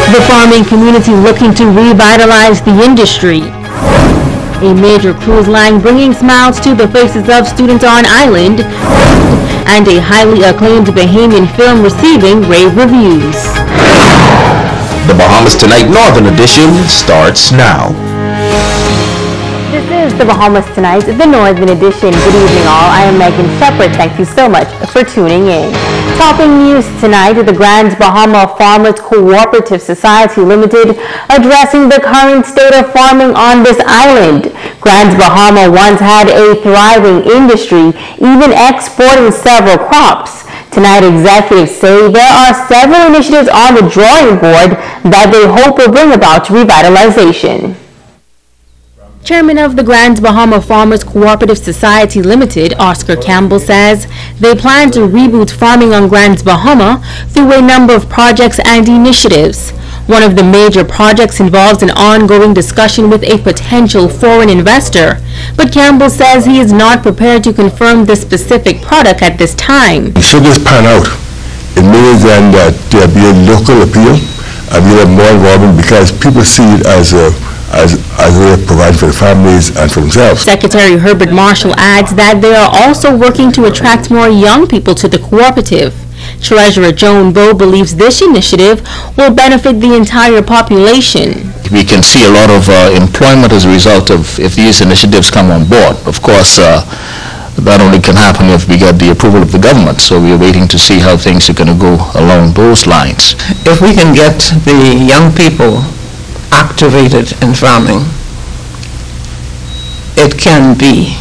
The farming community looking to revitalize the industry. A major cruise line bringing smiles to the faces of students on island. And a highly acclaimed Bahamian film receiving rave reviews. The Bahamas Tonight Northern Edition starts now. This is the Bahamas Tonight, the Northern Edition. Good evening all. I am Megan Shepard. Thank you so much for tuning in. Topping news tonight, the Grand Bahama Farmers Cooperative Society Limited addressing the current state of farming on this island. Grand Bahama once had a thriving industry, even exporting several crops. Tonight, executives say there are several initiatives on the drawing board that they hope will bring about revitalization. Chairman of the Grand Bahama Farmers Cooperative Society Limited, Oscar Campbell, says they plan to reboot farming on Grand Bahama through a number of projects and initiatives. One of the major projects involves an ongoing discussion with a potential foreign investor, but Campbell says he is not prepared to confirm the specific product at this time. Should this pan out, it means then that there will be a local appeal and we'll have more involvement because people see it as a way of providing for the families and for themselves. Secretary Herbert Marshall adds that they are also working to attract more young people to the cooperative. Treasurer Joan Bowe believes this initiative will benefit the entire population. We can see a lot of employment as a result of if these initiatives come on board. Of course, that only can happen if we get the approval of the government, so we are waiting to see how things are going to go along those lines. If we can get the young people activated in farming, it can be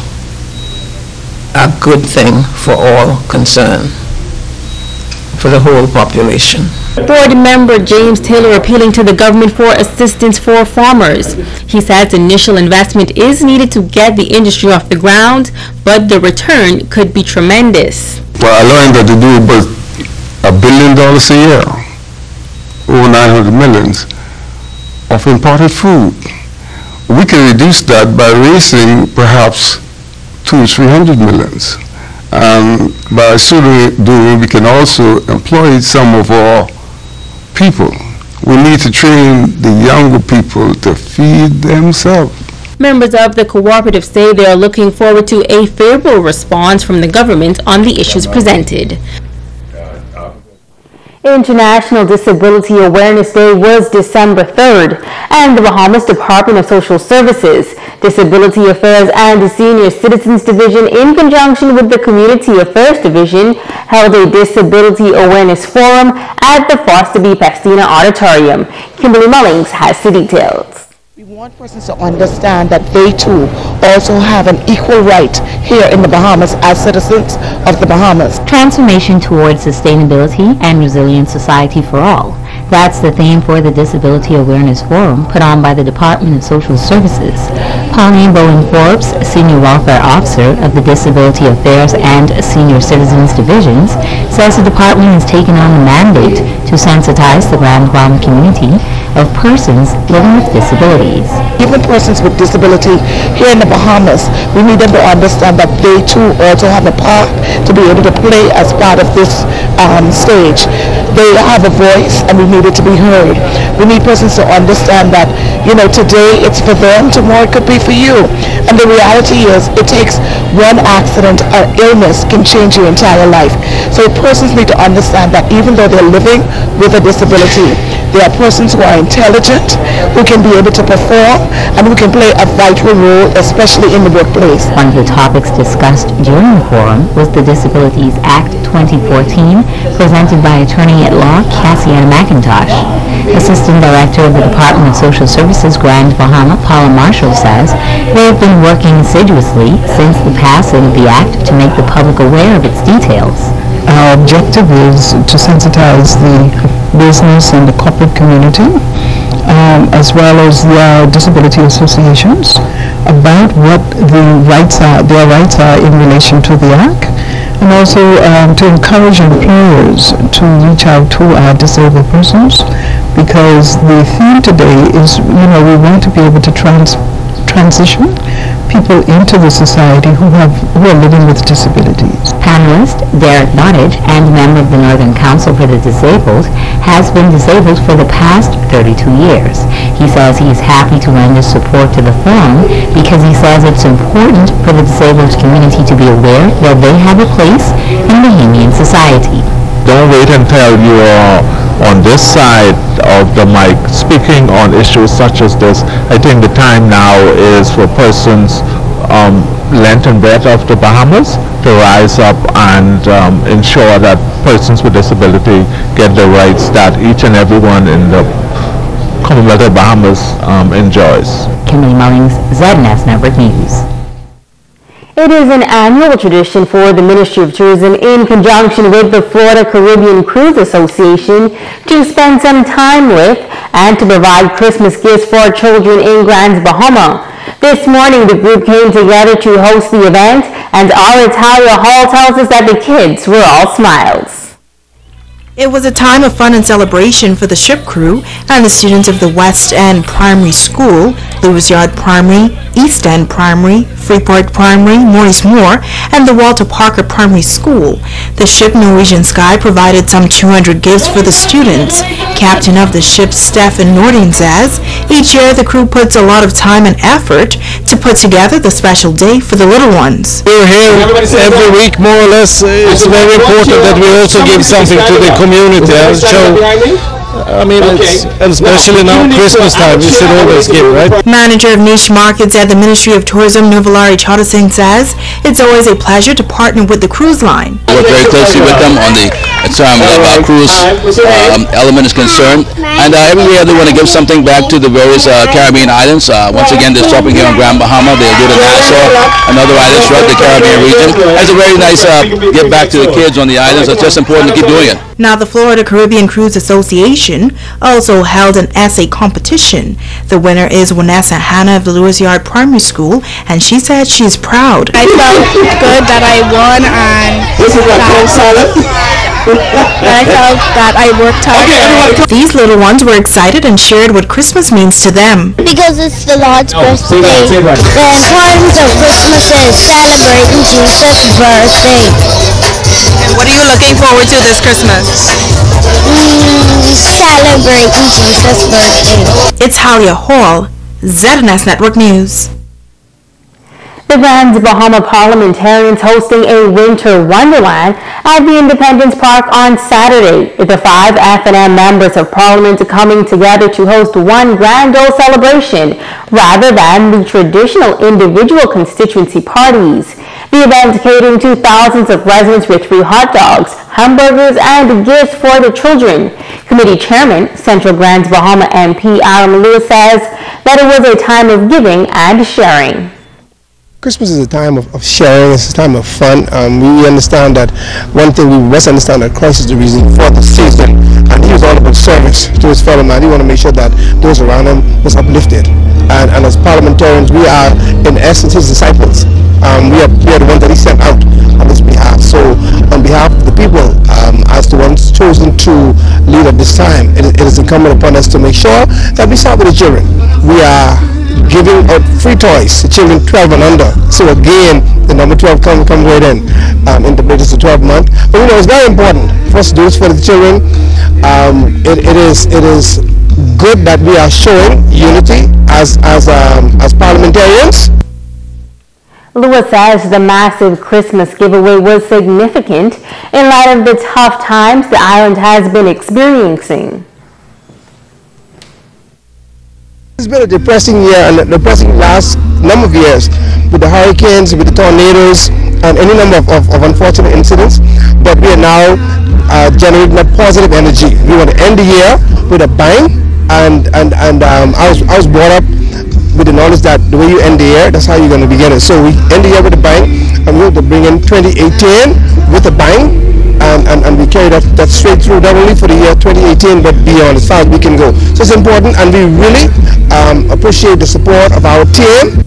a good thing for all concerned, for the whole population. Board member James Taylor appealing to the government for assistance for farmers. He says initial investment is needed to get the industry off the ground, but the return could be tremendous. Well, I learned that they do about $1 billion a year, over 900 millions. Of imported food. We can reduce that by raising perhaps 200 to 300 millions. By so doing, we can also employ some of our people. We need to train the younger people to feed themselves. Members of the cooperative say they are looking forward to a favorable response from the government on the issues presented. International Disability Awareness Day was December 3rd, and the Bahamas Department of Social Services, Disability Affairs and Senior Citizens Division, in conjunction with the Community Affairs Division, held a Disability Awareness Forum at the Foster B. Pastina Auditorium. Kimberly Mullings has the details. We want persons to understand that they too also have an equal right here in the Bahamas as citizens of the Bahamas. Transformation towards sustainability and resilient society for all. That's the theme for the Disability Awareness Forum put on by the Department of Social Services. Pauline Bowen Forbes, Senior Welfare Officer of the Disability Affairs and Senior Citizens Divisions, says the department has taken on a mandate to sensitize the Grand Bahama community of persons living with disabilities. Even persons with disability here in the Bahamas, we need them to understand that they too also have a part to be able to play as part of this stage. They have a voice and we need it to be heard. We need persons to understand that, you know, today it's for them, tomorrow it could be for you. And the reality is it takes one accident or illness can change your entire life. So persons need to understand that even though they're living with a disability, there are persons who are intelligent, who can be able to perform, and who can play a vital role, especially in the workplace. One of the topics discussed during the forum was the Disabilities Act 2014, presented by attorney-at-law Cassiana McIntosh. Assistant Director of the Department of Social Services, Grand Bahama, Paula Marshall, says they have been working assiduously since the passing of the Act to make the public aware of its details. Our objective is to sensitize the business and the corporate community, as well as the disability associations, about what their rights are in relation to the Act, and also to encourage employers to reach out to our disabled persons, because the theme today is, we want to be able to transition people people into the society who are living with disabilities. Panelist Derek Nottage and member of the Northern Council for the Disabled has been disabled for the past 32 years. He says he is happy to lend his support to the forum because he says it's important for the disabled community to be aware that they have a place in Bahamian society. Don't wait until you are on this side of the mic speaking on issues such as this. I think the time now is for persons length and breadth of the Bahamas to rise up and ensure that persons with disability get the rights that each and everyone in the Commonwealth of Bahamas enjoys. Kimberly Mullings, ZNS Network News. It is an annual tradition for the Ministry of Tourism in conjunction with the Florida Caribbean Cruise Association to spend some time with and to provide Christmas gifts for children in Grands Bahama. This morning, the group came together to host the event, and our Italia Hall tells us that the kids were all smiles. It was a time of fun and celebration for the ship crew and the students of the West End Primary School, Lewis Yard Primary, East End Primary, Freeport Primary, Maurice Moore, and the Walter Parker Primary School. The ship Norwegian Sky provided some 200 gifts for the students. Captain of the ship Stefan Nording says, each year the crew puts a lot of time and effort to put together the special day for the little ones. We're here every week more or less. It's very important that we also give something to the community and show. I mean, and especially now Christmas time, we should always give, right? Manager of Niche Markets at the Ministry of Tourism, Nuvolari Chadasingh, says it's always a pleasure to partner with the cruise line. We work very closely with them on the term of our cruise element is concerned, and every year they want to give something back to the various Caribbean islands. Once again, they're stopping here on Grand Bahama. They'll do it in Nassau and other islands throughout the Caribbean region. It's a very nice give back to the kids on the islands. It's just important to keep doing it. Now, the Florida Caribbean Cruise Association also held an essay competition. The winner is Vanessa Hanna of the Lewis Yard Primary School, and she said she's proud. I felt good that I won, and I felt that I worked hard. These little ones were excited and shared what Christmas means to them. Because it's the Lord's birthday. The importance of Christmas is celebrating Jesus' birthday. And what are you looking forward to this Christmas? Celebrating Jesus' birthday. It's Halia Hall, ZNS Network News. The Grands Bahama parliamentarians hosting a winter wonderland at the Independence Park on Saturday. The 5 F&M members of parliament coming together to host one grand old celebration rather than the traditional individual constituency parties. The event catering to thousands of residents with free hot dogs, hamburgers, and gifts for the children. Committee Chairman, Central Grands Bahama MP Alan Lewis says that it was a time of giving and sharing. Christmas is a time of sharing, it's a time of fun. We understand that one thing we must understand that Christ is the reason for the season, and he was all about service to his fellow man. He wanted to make sure that those around him was uplifted. And as parliamentarians, we are in essence his disciples. We are the ones that he sent out on his behalf. So on behalf of the people, as the ones chosen to lead at this time, it is incumbent upon us to make sure that we start with the children. We are giving out free toys to children 12 and under. So again, the number 12 comes right in the latest 12 month. But you know, it's very important for us to do this for the children. It is good that we are showing unity as parliamentarians. Lewis says the massive Christmas giveaway was significant in light of the tough times the island has been experiencing. It's been a depressing year and a depressing last number of years with the hurricanes, with the tornadoes, and any number of unfortunate incidents. But we are now generating that positive energy. We want to end the year with a bang, and I was brought up with the knowledge that the way you end the year, that's how you're going to begin it. So we end the year with a bang, and we hope to bring in 2018 with a bang. And we carry that straight through, not only for the year 2018 but beyond, as far as we can go. So it's important, and we really appreciate the support of our team.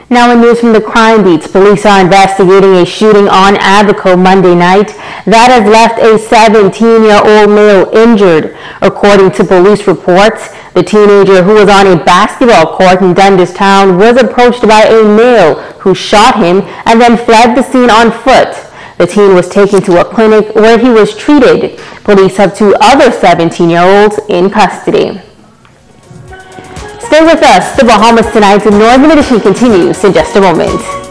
Now in news from the crime beats, police are investigating a shooting on ABACU Monday night that has left a 17-year-old male injured. According to police reports, The teenager, who was on a basketball court in Dundas Town, was approached by a male who shot him and then fled the scene on foot. The teen was taken to a clinic where he was treated. Police have 2 other 17-year-olds in custody. Stay with us. The Bahamas Tonight Northern Edition continues in just a moment.